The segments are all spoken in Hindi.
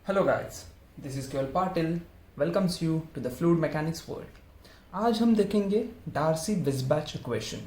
Hello guys, this is Keval Patil welcomes you to the fluid mechanics world. आज हम देखेंगे डार्सी-विस्बैच इक्वेशन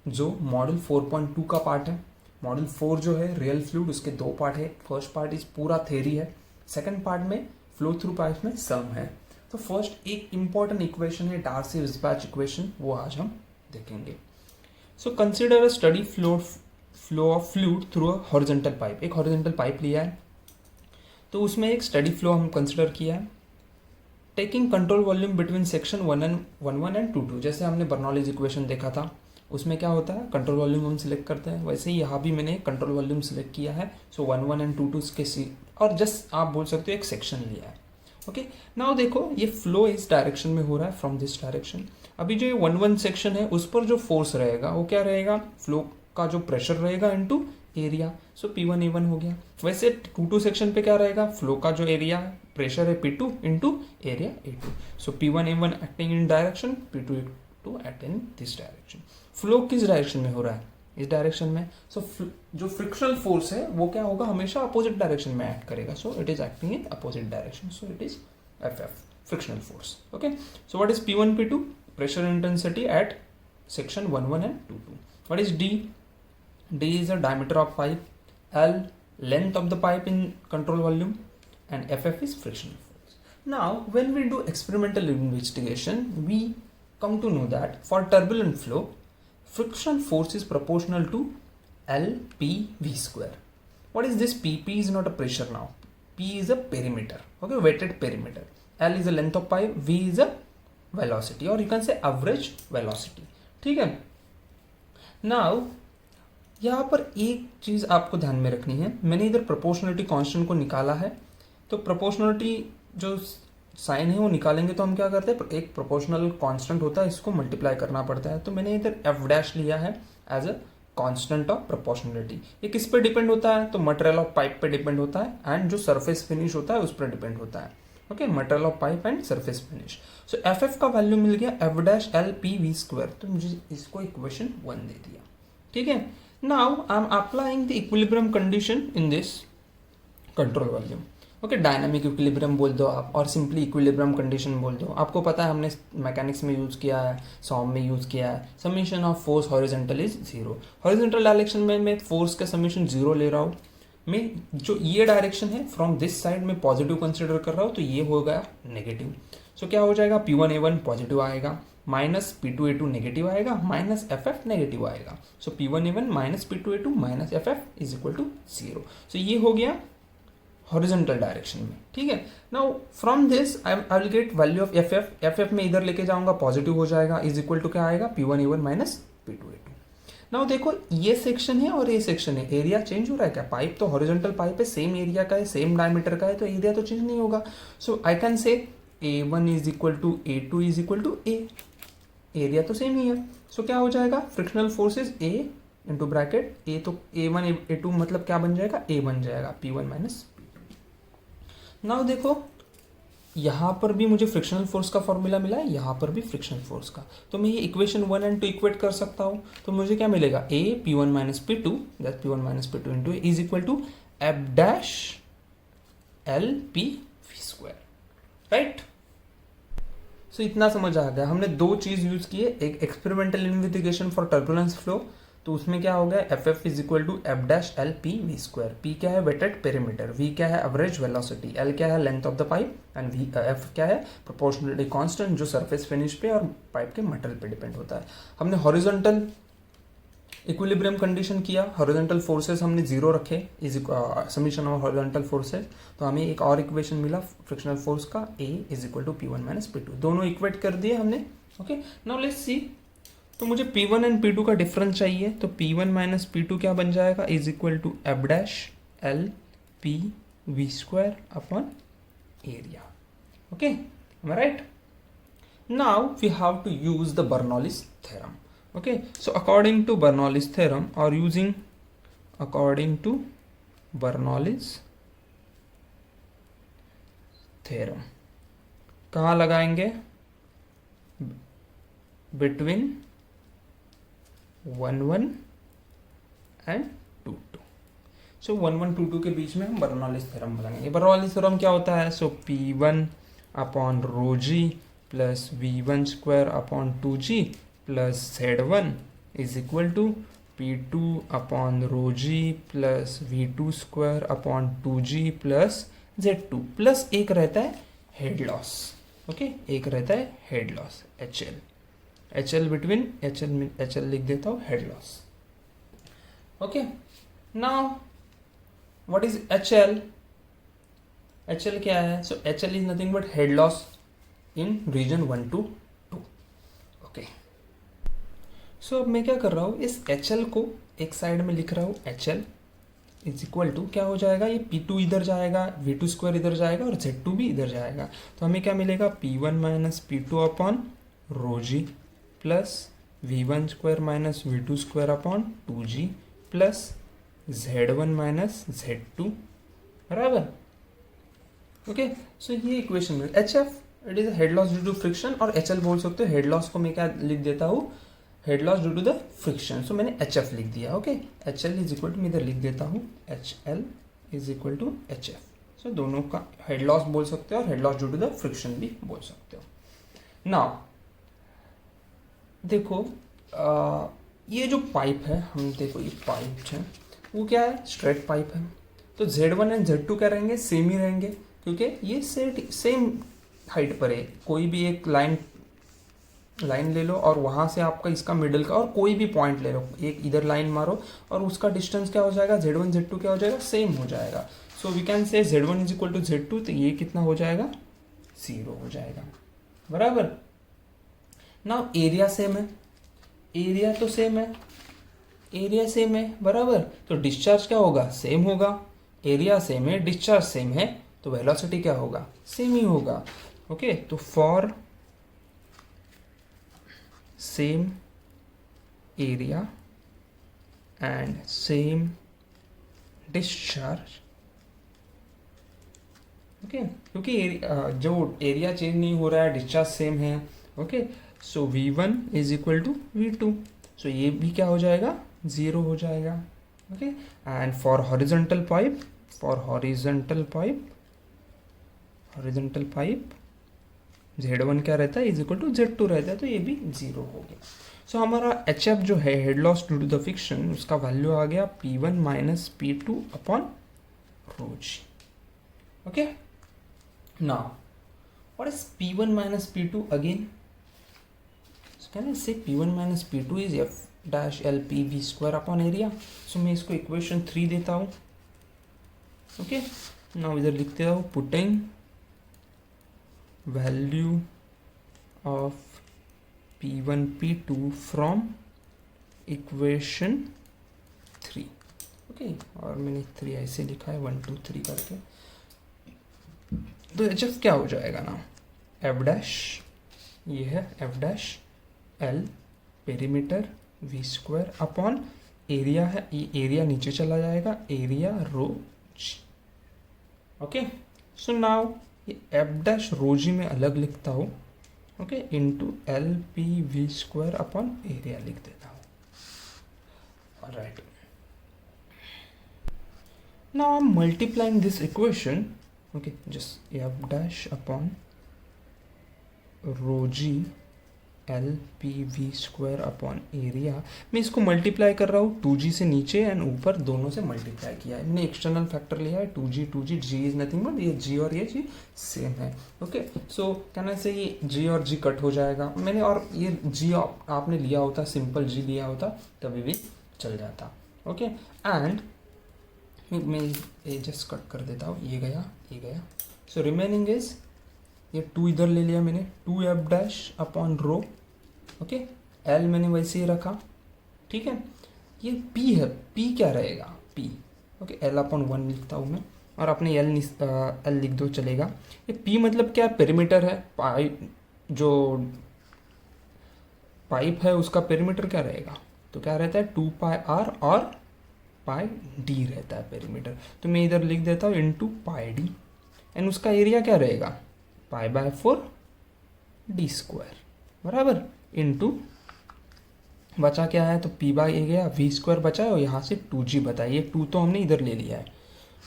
जो मॉडल 4.2 का पार्ट है। मॉडल 4 जो है रियल फ्लूइड, उसके दो पार्ट है। फर्स्ट पार्ट इज पूरा थ्योरी है, सेकंड पार्ट में फ्लो थ्रू पाइप में सम है। तो फर्स्ट एक इंपॉर्टेंट इक्वेशन है डार्सी-विस्बैच इक्वेशन, वो आज हम देखेंगे। So consider a steady flow of fluid through a horizontal pipe. एक हॉरिजॉन्टल पाइप लिया है, तो उसमें एक स्टडी फ्लो हम कंसिडर किया है। Taking control volume between section 1 and 2 जैसे हमने बर्नौलीज इक्वेशन देखा था, उसमें क्या होता है, कंट्रोल वॉल्यूम हम सिलेक्ट करते हैं। वैसे ही यहाँ भी मैंने कंट्रोल वॉल्यूम सिलेक्ट किया है। सो 1 एंड 2 के और जस्ट आप बोल सकते हो एक सेक्शन लिया है। ओके, नाउ देखो ये फ्लो इस डायरेक्शन में हो रहा है, फ्रॉम दिस डायरेक्शन। अभी जो ये 1 सेक्शन है उस पर जो फोर्स रहेगा वो क्या रहेगा, फ्लो का जो प्रेशर रहेगा इनटू एरिया। सो P1 A1 हो गया। वैसे 2 सेक्शन पे क्या रहेगा, फ्लो का जो एरिया प्रेशर है P2 into area A2। So P1 A1 acting in direction, P2 A2 acting in this direction. Flow किस डायरेक्शन में हो रहा है, इस डायरेक्शन में। सो जो फ्रिक्शनल फोर्स है वो क्या होगा, हमेशा अपोजिट डायरेक्शन में एक्ट करेगा। सो it is acting in opposite direction, so it is FF, frictional force. Okay, so what is P1 P2, pressure intensity at section 1 and 2। What is D? D is the diameter of pipe, L length of the pipe in control volume, and FF is frictional force. Now, when we do experimental investigation, we come to know that for turbulent flow, frictional force is proportional to LPV square. What is this P? P is not a pressure now. P is a perimeter, okay, weighted perimeter. L is the length of pipe, V is a velocity, or you can say average velocity. ठीक है? Now, यहाँ पर एक चीज़ आपको ध्यान में रखनी है। मैंने इधर प्रोपोर्शनलिटी कांस्टेंट को निकाला है, तो प्रोपोर्शनलिटी जो साइन है वो निकालेंगे तो हम क्या करते हैं, एक प्रोपोर्शनल कांस्टेंट होता है, इसको मल्टीप्लाई करना पड़ता है। तो मैंने इधर एफ डैश लिया है as a constant of proportionality. ये किस पे डिपेंड होता है, तो मटेरियल ऑफ पाइप पे डिपेंड होता है एंड जो सरफेस फिनिश होता है उस पर डिपेंड होता है। Okay, material of pipe and surface finish. So F F का वैल्यू मिल गया F dash L P V square, तो मुझे इसको इक्वेशन 1 दे दिया। ठीक है, now I'm applying the equilibrium condition in this control volume. Okay, dynamic equilibrium बोल दो आप, और सिंपली इक्विलिब्रियम कंडीशन बोल दो। आपको पता है हमने मैकेनिक्स में यूज़ किया है, सॉम में यूज़ किया है। Summation of force horizontal is 0। Horizontal direction में मैं फोर्स का समीशन 0 ले रहा हूँ। मैं जो ये डायरेक्शन है फ्रॉम दिस साइड में पॉजिटिव कंसिडर कर रहा हूँ, तो ये हो गया नेगेटिव। सो क्या हो जाएगा, P1 A1 पॉजिटिव आएगा, माइनस P2 A2 नेगेटिव आएगा, माइनस FF नेगेटिव आएगा। So P1 A1 minus P2 A2 minus FF is equal to 0। So ये हो गया हॉरिजॉन्टल डायरेक्शन में। ठीक है, now from this I will get value of FF में इधर लेके जाऊंगा, पॉजिटिव हो जाएगा, इज इक्वल टू क्या आएगा, P1 A1 minus P2 A2। Now देखो ये सेक्शन है और ये सेक्शन है, एरिया चेंज हो रहा है क्या, पाइप तो हॉरिजॉन्टल पाइप है, सेम एरिया का है, सेम डायमीटर का है, तो एरिया तो चेंज नहीं होगा। सो आई can say A1 is equal to A2 is equal to A, area तो सेम ही है। सो क्या हो जाएगा, frictional forces A into bracket A, तो A1 A2 मतलब क्या बन जाएगा, A बन जाएगा, P1 माइनस P2। नाउ देखो यहाँ पर भी मुझे फ्रिक्शनल फोर्स का फॉर्मूला मिला है, यहाँ पर भी फ्रिक्शनल फोर्स का, तो मैं ये इक्वेशन 1 एंड 2 इक्वेट कर सकता हूँ। तो मुझे क्या मिलेगा, A P1 minus P2 that P1 minus P2 into is equal to F dash L P V square, right. So इतना समझ आ गया। हमने दो चीज़ यूज़ की है, एक experimental investigation for turbulence flow, तो उसमें क्या हो गया, F F is equal to F dash L P V square. P क्या है, वेटेड पेरीमीटर, वी क्या है, एवरेज वेलोसिटी, एल क्या है, length of the pipe, and V F क्या है, प्रोपोर्शनलिटी कांस्टेंट जो सरफेस फिनिश पे और पाइप के मटेरियल पे डिपेंड होता है। हमने हॉरिजॉन्टल इक्विलिब्रियम कंडीशन किया, हॉरिजॉन्टल फोर्सेस हमने 0 रखे, is summation of horizontal forces, तो हमें एक और इक्वेशन मिला फ्रिक्शनल फोर्स का, A is equal to P1 minus P2, दोनों इक्वेट कर दिए हमने। Okay, now let's see. तो मुझे P1 एंड P2 का डिफरेंस चाहिए, तो P1 माइनस P2 क्या बन जाएगा, is equal to F dash L P V square upon area. Okay, right. Now we have to use the Bernoulli's theorem. Okay, so according to Bernoulli's theorem or using according to Bernoulli's theorem, कहाँ लगाएंगे, between 1 1 and 2 2। सो 1122 के बीच में हम बर्नौलीज थ्योरम लगाएंगे। बर्नौलीज थ्योरम क्या होता है? So P1 upon rho g plus V1 square upon 2G plus Z1 is equal to P2 upon rho g plus V2 square upon 2G plus Z2 plus एक रहता है हेड लॉस। ओके, एक रहता है head loss HL between HL लिख देता हूँ head loss. Okay, now what is HL क्या है? So HL is nothing but head loss in region 1 to 2। Okay, so अब मैं क्या कर रहा हूँ, इस HL को एक साइड में लिख रहा हूँ, HL इज इक्वल टू क्या हो जाएगा, ये P2 इधर जाएगा, V2 स्क्वायर इधर जाएगा और Z2 भी इधर जाएगा। तो हमें क्या मिलेगा, P1 minus P2 upon rho g plus V1 square minus V2 square upon 2G plus Z1 minus Z2 बराबर। ओके, सो ये इक्वेशन में HF it is head loss due to friction, और HL बोल सकते हो हेड लॉस को मैं क्या लिख देता हूँ, head loss due to the friction. So मैंने HF लिख दिया। Okay, HL is equal to, मैं इधर लिख देता हूँ HL is equal to HF। So दोनों का हेड लॉस बोल सकते हो और head loss due to the friction भी बोल सकते हो। नाउ देखो ये जो पाइप है, हम देखो ये पाइप है वो क्या है, स्ट्रेट पाइप है। तो Z1 एंड Z2 क्या रहेंगे, सेम ही रहेंगे, क्योंकि ये सेम हाइट पर है। कोई भी एक लाइन ले लो और वहाँ से आपका इसका मिडल का और कोई भी पॉइंट ले लो, एक इधर लाइन मारो और उसका डिस्टेंस क्या हो जाएगा, Z1 Z2 क्या हो जाएगा, सेम हो जाएगा। So we can say Z1 is equal to Z2, तो ये कितना हो जाएगा, 0 हो जाएगा बराबर। नाउ एरिया सेम है, एरिया तो सेम है, एरिया सेम है बराबर, तो डिस्चार्ज क्या होगा, सेम होगा। एरिया सेम है, डिस्चार्ज सेम है, तो वेलोसिटी क्या होगा, सेम ही होगा। ओके, तो for same area and same discharge, okay, क्योंकि जो एरिया चेंज नहीं हो रहा है, डिस्चार्ज सेम है। Okay, so V1 is equal to V2, so ये भी क्या हो जाएगा, 0 हो जाएगा। Okay, and for horizontal pipe, horizontal pipe Z1 क्या रहता है, इज इक्वल टू Z2 रहता है, तो ये भी 0 हो गया। सो हमारा HF जो है, head loss due to the friction, उसका वैल्यू आ गया P1 minus P2 upon rho g. Okay, now what is P1 minus P2 again, can I say P1 minus P2 is F dash L P V square upon area. So मैं इसको इक्वेशन 3 देता हूँ। ओके, नाउ इधर लिखते हो, putting value of P1 P2 from equation 3। Okay, और मैंने 3 ऐसे लिखा है 1 2 3 करके। तो HF क्या हो जाएगा ना, F डैश, ये है F dash L perimeter V square upon area है, ये एरिया नीचे चला जाएगा, area rho g. Okay, so now ये F डैश रो जी में अलग लिखता हूँ। Okay, into LPV square upon area लिख देता हूँ। Alright, now I am multiplying this equation. Okay, just F dash upon rho g LPV square upon area, मैं इसको मल्टीप्लाई कर रहा हूँ 2G से नीचे एंड ऊपर, दोनों से मल्टीप्लाई किया है मैंने, एक्सटर्नल फैक्टर लिया है 2G, G is nothing but ये G और ये G सेम है। ओके, सो कहना से ये G और G कट हो जाएगा मैंने, और ये G आपने लिया होता, सिंपल G लिया होता तभी भी चल जाता। ओके, एंड मैं ये जस्ट कट कर देता हूँ, ये गया। सो रिमेनिंग इज ये 2 इधर ले लिया मैंने, 2F डैश अपॉन रो। ओके, L मैंने वैसे ही रखा, ठीक है। ये P है, P क्या रहेगा, P। ओके, L अपॉन 1 लिखता हूँ मैं, और अपने L लिख दो चलेगा। ये P मतलब क्या, पेरीमीटर है, जो पाइप है उसका पेरीमीटर क्या रहेगा, तो क्या रहता है 2πr और πd रहता है पेरीमीटर। तो मैं इधर लिख देता हूँ इंटू πd, एंड उसका एरिया क्या रहेगा, π/4 d स्क्वायर बराबर, इंटू बचा क्या है, तो पी बाई ए गया, वी स्क्वायर बचा है और यहाँ से 2g बता है, ये 2 तो हमने इधर ले लिया है।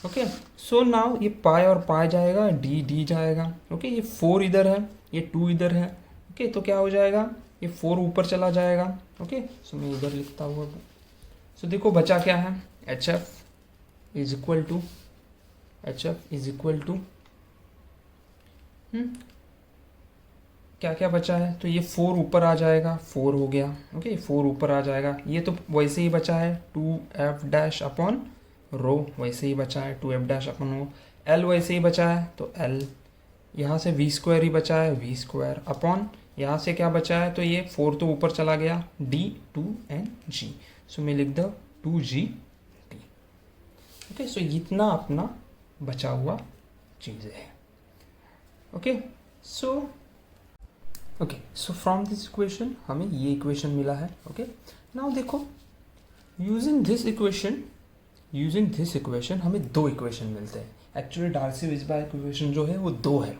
ओके, सो नाउ ये पाई और पाई जाएगा, डी डी जाएगा। ओके, ये 4 इधर है, ये 2 इधर है। ओके, तो क्या हो जाएगा, ये 4 ऊपर चला जाएगा। ओके, सो मैं इधर लिखता हुआ, सो देखो बचा क्या है, H F is equal to क्या क्या बचा है, तो ये 4 ऊपर आ जाएगा, 4 हो गया। ओके, 4 ऊपर आ जाएगा, ये तो वैसे ही बचा है 2f डैश अपॉन रो, वैसे ही बचा है 2f डैश अपॉन रो। l वैसे ही बचा है, तो l यहाँ से वी स्क्वायर ही बचा है, वी स्क्वायर अपॉन यहाँ से क्या बचा है, तो ये 4 तो ऊपर चला गया, d 2 एंड g, सो मैं लिख दो 2g d। ओके, सो इतना अपना बचा हुआ चीज़ें है। Okay, so from this equation हमें ये इक्वेशन मिला है। ओके, नाउ देखो यूजिंग दिस इक्वेशन हमें 2 इक्वेशन मिलते हैं। एक्चुअली डार्सी-वेइसबाच इक्वेशन जो है वो 2 है।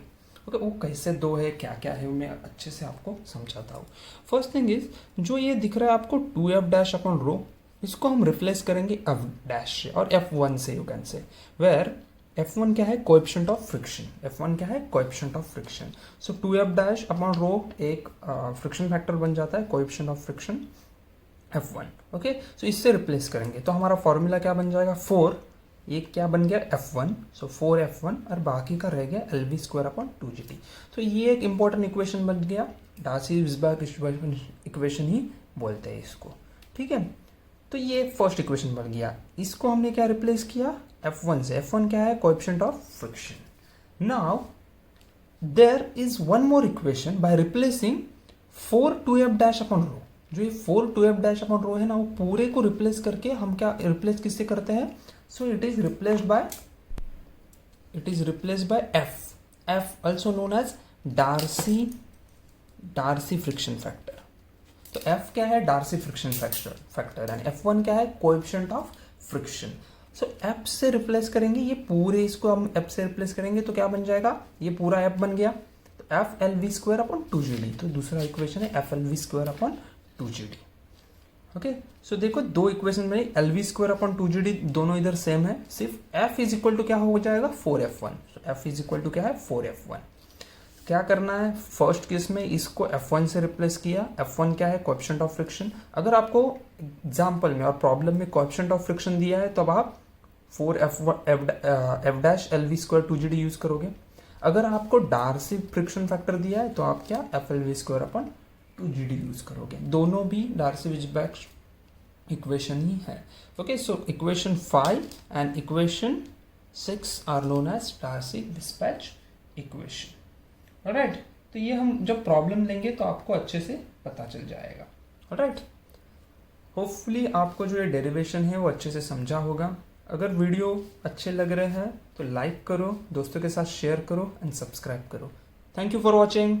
ओके, वो कैसे 2 है, क्या क्या है, मैं अच्छे से आपको समझाता हूँ। फर्स्ट थिंग इज, जो ये दिख रहा है आपको 2f डैश अपॉन रो, इसको हम रिप्लेस करेंगे f डैश से और f1 से, you can say, where f1 क्या है, coefficient of friction. So 2f dash upon rho एक फ्रिक्शन फैक्टर बन जाता है, coefficient of friction f1। Okay, so इससे रिप्लेस करेंगे तो हमारा फॉर्मूला क्या बन जाएगा, 4, ये क्या बन गया f1, सो 4f1 और बाकी का रह गया lv स्क्वायर अपॉन 2gt। तो ये एक इंपॉर्टेंट इक्वेशन बन गया, डार्सी-वेइसबाच इक्वेशन ही बोलते हैं इसको। ठीक है, तो ये फर्स्ट इक्वेशन बन गया। इसको हमने क्या रिप्लेस किया, f1 से। f1 क्या है, coefficient of friction. Now there is one more equation by replacing 4 2f dash upon rho. जो ये 4 2f डैश अपॉन रो है ना, वो पूरे को रिप्लेस करके हम क्या रिप्लेस किससे करते हैं, so it is replaced by f also known as Darcy friction factor. तो f क्या है, Darcy friction factor and f1 क्या है, coefficient of friction. So f से रिप्लेस करेंगे, ये पूरे इसको हम f से रिप्लेस करेंगे तो क्या बन जाएगा, ये पूरा f बन गया, तो f lv square upon 2gd। तो दूसरा इक्वेशन है f lv square upon 2gd। Okay, so देखो 2 इक्वेशन में lv स्क्वायर अपॉन 2gd दोनों इधर सेम है, सिर्फ f इज इक्वल टू क्या हो जाएगा, 4f1। So f is equal to क्या है, 4f1। क्या करना है, फर्स्ट केस में इसको f1 से रिप्लेस किया। f1 क्या है, कोएफिशिएंट ऑफ फ्रिक्शन। अगर आपको एग्जांपल में और प्रॉब्लम में कोएफिशिएंट ऑफ फ्रिक्शन दिया है तो अब आप 4f dash lv square 2gd use करोगे। अगर आपको डार्सी फ्रिक्शन फैक्टर दिया है तो आप क्या f lv square upon 2gd use करोगे। दोनों भी डार्सी-वेइसबाच इक्वेशन ही है। Okay, so equation 5 and equation 6 are known as Darcy Weisbach equation. Alright, तो ये हम जब प्रॉब्लम लेंगे तो आपको अच्छे से पता चल जाएगा। ऑलराइट, होपफुली आपको जो ये डेरिवेशन है वो अच्छे से समझा होगा। अगर वीडियो अच्छे लग रहे हैं तो लाइक करो, दोस्तों के साथ शेयर करो एंड सब्सक्राइब करो। Thank you for watching.